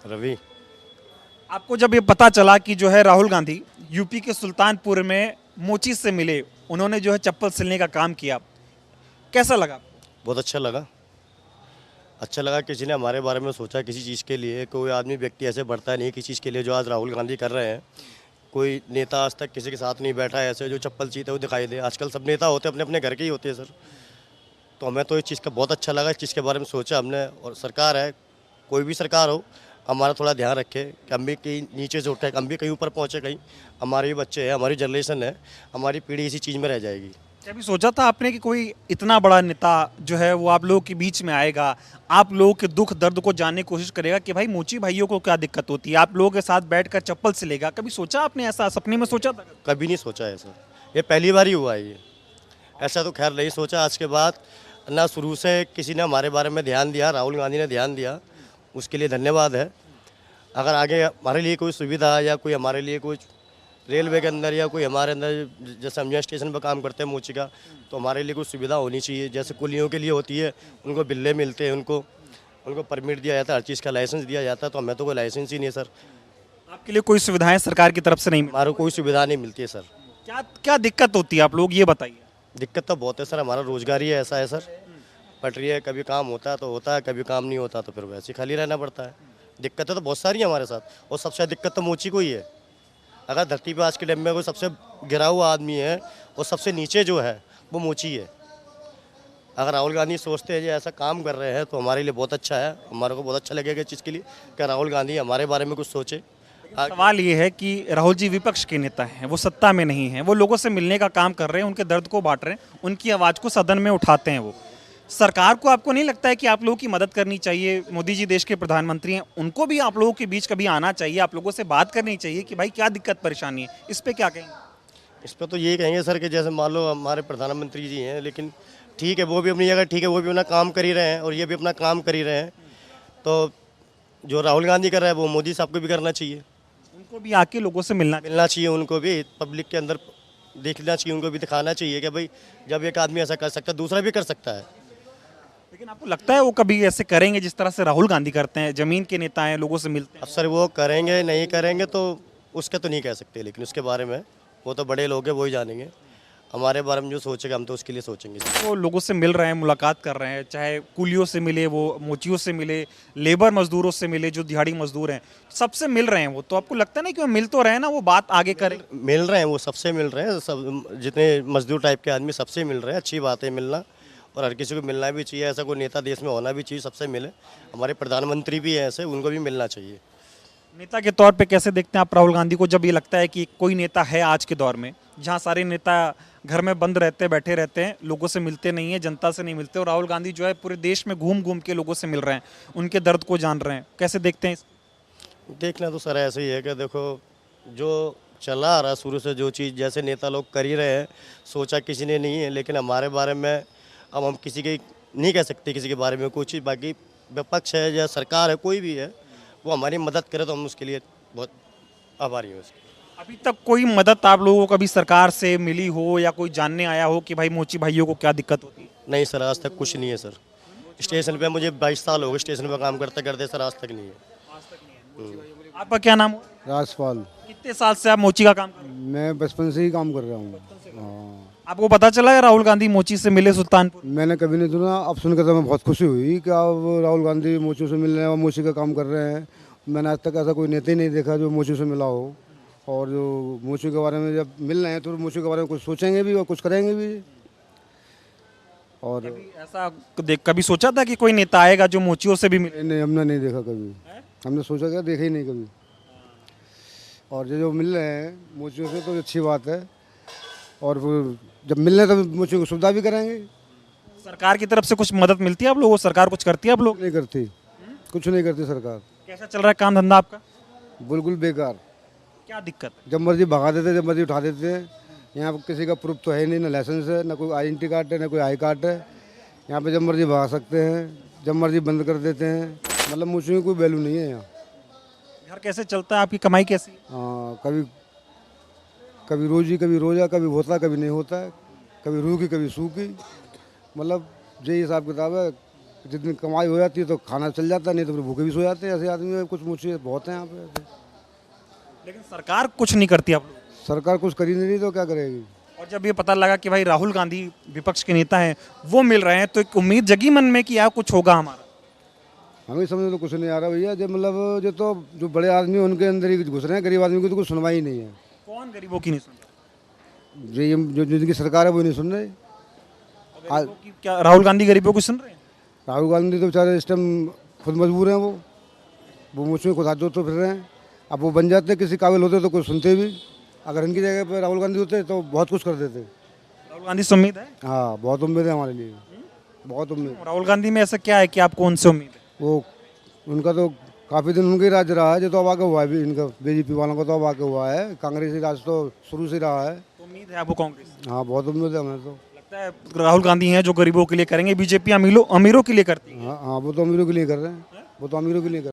रवि। आपको जब ये पता चला कि जो है राहुल गांधी यूपी के सुल्तानपुर में मोची से मिले, उन्होंने जो है चप्पल सिलने का काम किया, कैसा लगा? बहुत अच्छा लगा। अच्छा लगा किसी ने हमारे बारे में सोचा किसी चीज़ के लिए। कोई आदमी व्यक्ति ऐसे बढ़ता नहीं किसी चीज़ के लिए जो आज राहुल गांधी कर रहे हैं। कोई नेता आज तक किसी के साथ नहीं बैठा है ऐसे जो चप्पल सीते हुए दिखाई दे। आजकल सब नेता होते अपने अपने घर के ही होते हैं सर। तो हमें तो इस चीज़ का बहुत अच्छा लगा। इस चीज़ के बारे में सोचा हमने। और सरकार है, कोई भी सरकार हो, हमारा थोड़ा ध्यान रखे कि हम भी कहीं नीचे से उठे, हम भी कहीं ऊपर पहुँचे। कहीं हमारे भी बच्चे हैं, हमारी जनरेशन है, हमारी पीढ़ी इसी चीज़ में रह जाएगी। कभी सोचा था आपने कि कोई इतना बड़ा नेता जो है वो आप लोगों के बीच में आएगा, आप लोगों के दुख दर्द को जानने की कोशिश करेगा कि भाई मोची भाइयों को क्या दिक्कत होती है, आप लोगों के साथ बैठकर चप्पल सिलेगा? कभी सोचा आपने ऐसा, सपने में सोचा था? कभी नहीं सोचा है सर। ये पहली बार ही हुआ है ये। ऐसा तो खैर नहीं सोचा आज के बाद। ना शुरू से किसी ने हमारे बारे में ध्यान दिया, राहुल गांधी ने ध्यान दिया, उसके लिए धन्यवाद है। अगर आगे हमारे लिए कोई सुविधा या कोई हमारे लिए कुछ रेलवे के अंदर या कोई हमारे अंदर, जैसे हम यहाँ स्टेशन पर काम करते हैं मोची का, तो हमारे लिए कोई सुविधा होनी चाहिए। जैसे कुलियों के लिए होती है, उनको बिल्ले मिलते हैं, उनको परमिट दिया जाता है, हर चीज़ का लाइसेंस दिया जाता है। तो हमें तो कोई लाइसेंस ही नहीं है सर। आपके लिए कोई सुविधाएं सरकार की तरफ से नहीं मिली? हमारे को कोई सुविधा नहीं मिलती है सर। क्या क्या दिक्कत होती है, आप लोग ये बताइए। दिक्कत तो बहुत है सर। हमारा रोजगार ही ऐसा है सर। पटरी है, कभी काम होता है तो होता है, कभी काम नहीं होता तो फिर वैसे ही खाली रहना पड़ता है। दिक्कतें तो बहुत सारी हैं हमारे साथ। और सबसे दिक्कत तो मोची को ही है। अगर धरती पे आज के टाइम में कोई सबसे गिरा हुआ आदमी है और सबसे नीचे जो है वो मोची है। अगर राहुल गांधी सोचते हैं जो ऐसा काम कर रहे हैं तो हमारे लिए बहुत अच्छा है। हमारे को बहुत अच्छा लगेगा इस चीज़ के लिए कि राहुल गांधी हमारे बारे में कुछ सोचे। सवाल ये है कि राहुल जी विपक्ष के नेता हैं, वो सत्ता में नहीं है, वो लोगों से मिलने का काम कर रहे हैं, उनके दर्द को बांट रहे हैं, उनकी आवाज़ को सदन में उठाते हैं। वो सरकार को आपको नहीं लगता है कि आप लोगों की मदद करनी चाहिए? मोदी जी देश के प्रधानमंत्री हैं, उनको भी आप लोगों के बीच कभी आना चाहिए, आप लोगों से बात करनी चाहिए कि भाई क्या दिक्कत परेशानी है? इस पे क्या कहेंगे? इस पर तो यही कहेंगे सर कि जैसे मान लो हमारे प्रधानमंत्री जी हैं, लेकिन ठीक है वो भी अपनी जगह ठीक है, वो भी अपना काम कर ही रहे हैं और ये भी अपना काम कर ही रहे हैं। तो जो राहुल गांधी कर रहा है वो मोदी साहब को भी करना चाहिए। उनको भी आके लोगों से मिलना चाहिए, उनको भी पब्लिक के अंदर देखना चाहिए, उनको भी दिखाना चाहिए कि भाई जब एक आदमी ऐसा कर सकता है दूसरा भी कर सकता है। लेकिन आपको लगता है वो कभी ऐसे करेंगे जिस तरह से राहुल गांधी करते हैं, जमीन के नेता हैं, लोगों से मिलते हैं? अब सर वो करेंगे नहीं करेंगे तो उसके तो नहीं कह सकते, लेकिन उसके बारे में वो तो बड़े लोग हैं, वो ही जानेंगे। हमारे बारे में जो सोचेगा हम तो उसके लिए सोचेंगे। वो लोगों से मिल रहे हैं, मुलाकात कर रहे हैं, चाहे कुलियों से मिले, वो मोचियों से मिले, लेबर मजदूरों से मिले, जो दिहाड़ी मजदूर हैं, सबसे मिल रहे हैं वो, तो आपको लगता है ना कि वो मिल तो रहे हैं ना, वो बात आगे करें? मिल रहे हैं, वो सबसे मिल रहे हैं। सब जितने मजदूर टाइप के आदमी सबसे मिल रहे हैं। अच्छी बात है मिलना, और हर किसी को मिलना भी चाहिए। ऐसा कोई नेता देश में होना भी चाहिए, सबसे मिले। हमारे प्रधानमंत्री भी हैं ऐसे, उनको भी मिलना चाहिए। नेता के तौर पे कैसे देखते हैं आप राहुल गांधी को, जब ये लगता है कि कोई नेता है आज के दौर में जहां सारे नेता घर में बंद रहते, बैठे रहते हैं, लोगों से मिलते नहीं है, जनता से नहीं मिलते, और राहुल गांधी जो है पूरे देश में घूम घूम के लोगों से मिल रहे हैं, उनके दर्द को जान रहे हैं, कैसे देखते हैं? देखना तो सर ऐसे ही है कि देखो जो चला आ रहा शुरू से, जो चीज़ जैसे नेता लोग कर ही रहे हैं, सोचा किसी ने नहीं है। लेकिन हमारे बारे में अब हम किसी के नहीं कह सकते किसी के बारे में कुछ चीज़। बाकी विपक्ष है या सरकार है, कोई भी है, वो हमारी मदद करे तो हम उसके लिए बहुत आभारी हैं उसके। अभी तक कोई मदद आप लोगों को कभी सरकार से मिली हो, या कोई जानने आया हो कि भाई मोची भाइयों को क्या दिक्कत होती है? नहीं सर, आज तक कुछ नहीं है सर। स्टेशन पे मुझे 22 साल हो गए स्टेशन पे काम करते करते सर, आज तक नहीं है। आपका क्या नाम हो? राजपाल। कितने साल से आप मोची का काम कर रहे हैं? मैं बचपन से ही काम कर रहा हूँ। हाँ। आपको पता चला है राहुल गांधी मोची से मिले सुल्तानपुर? मैंने कभी नहीं सुना, अब सुनकर तो मैं बहुत खुशी हुई कि अब राहुल गांधी मोची से मिल रहे हैं और मोची का काम कर रहे हैं। मैंने आज तक ऐसा कोई नेता ही नहीं देखा जो मोची से मिला हो। और जो मोची के बारे में जब मिल रहे हैं तो मोची के बारे में कुछ सोचेंगे भी और कुछ करेंगे भी। और ऐसा कभी सोचा था कि कोई नेता आएगा जो मोचियों से भी मिले? नहीं, हमने नहीं देखा कभी। हमने सोचा क्या, देखा ही नहीं कभी। और जो मिल रहे हैं मोचियों से तो अच्छी बात है। और फिर जब मिल रहे हैं तो मोची को सुविधा भी करेंगे। सरकार की तरफ से कुछ मदद मिलती है आप लोगों को? सरकार कुछ करती है आप लोग? नहीं करती, कुछ नहीं करती सरकार। कैसा चल रहा है काम धंधा आपका? बिल्कुल बेकार। क्या दिक्कत है? जब मर्जी भगा देते, जब मर्जी उठा देते हैं। यहाँ पर किसी का प्रूफ तो है नहीं, ना लाइसेंस है, ना कोई आइडेंटिटी कार्ड है, ना कोई आई कार्ड है। यहाँ पे जब मर्जी भगा सकते हैं, जब मर्जी बंद कर देते हैं। मतलब मुझे की कोई वैल्यू नहीं है यहाँ। घर कैसे चलता है, आपकी कमाई कैसी है? हाँ, कभी कभी रोजी, कभी रोजा, कभी होता कभी नहीं होता है, कभी रूखी कभी सूखी। मतलब यही हिसाब किताब है, जितनी कमाई हो जाती है तो खाना चल जाता है, नहीं तो फिर भूखे भी सो जाते हैं ऐसे आदमी। कुछ मुझसे बहुत हैं यहाँ पे ऐसे। लेकिन सरकार कुछ नहीं करती आप लोग। सरकार कुछ कर ही नहीं रही तो क्या करेगी। और जब ये पता लगा कि भाई राहुल गांधी विपक्ष के नेता हैं, वो मिल रहे हैं, तो एक उम्मीद जगी मन में कि यार कुछ होगा हमारा। हमें समझ में तो कुछ नहीं आ रहा भैया। जो मतलब जो तो जो बड़े आदमी हैं उनके अंदर ही घुस रहे हैं, गरीब आदमी की तो कुछ सुनवाई नहीं है। कौन गरीबों की नहीं सुन रहा? जो जिनकी सरकार है वो नहीं सुन रहे। और गरीबों की क्या राहुल गांधी गरीबों को सुन रहे हैं? राहुल गांधी तो बेचारे इस टाइम खुद मजबूर हैं। वो मुझ में खुद हाथ जोड़ते फिर रहे हैं। अब वो बन जाते, किसी काबिल होते तो कुछ सुनते भी। अगर इनकी जगह पर राहुल गांधी होते तो बहुत कुछ कर देते। राहुल गांधी से उम्मीद है? हाँ, बहुत उम्मीद है हमारे लिए, बहुत उम्मीद। राहुल गांधी में ऐसा क्या है कि आपको उनसे उम्मीद है? वो उनका तो काफ़ी दिन उनका ही राज रहा है, जो तो अब आगे हुआ है भी। इनका बीजेपी वालों का तो अब आगे हुआ है, कांग्रेसी राज तो शुरू से रहा है। तो उम्मीद है आपको कांग्रेस से? हाँ, बहुत उम्मीद है हमें तो। लगता है राहुल गांधी हैं जो गरीबों के लिए करेंगे, बीजेपी अमीरों के लिए करती है। हाँ हाँ, वो तो अमीरों के लिए कर रहे हैं, वो तो अमीरों के लिए कर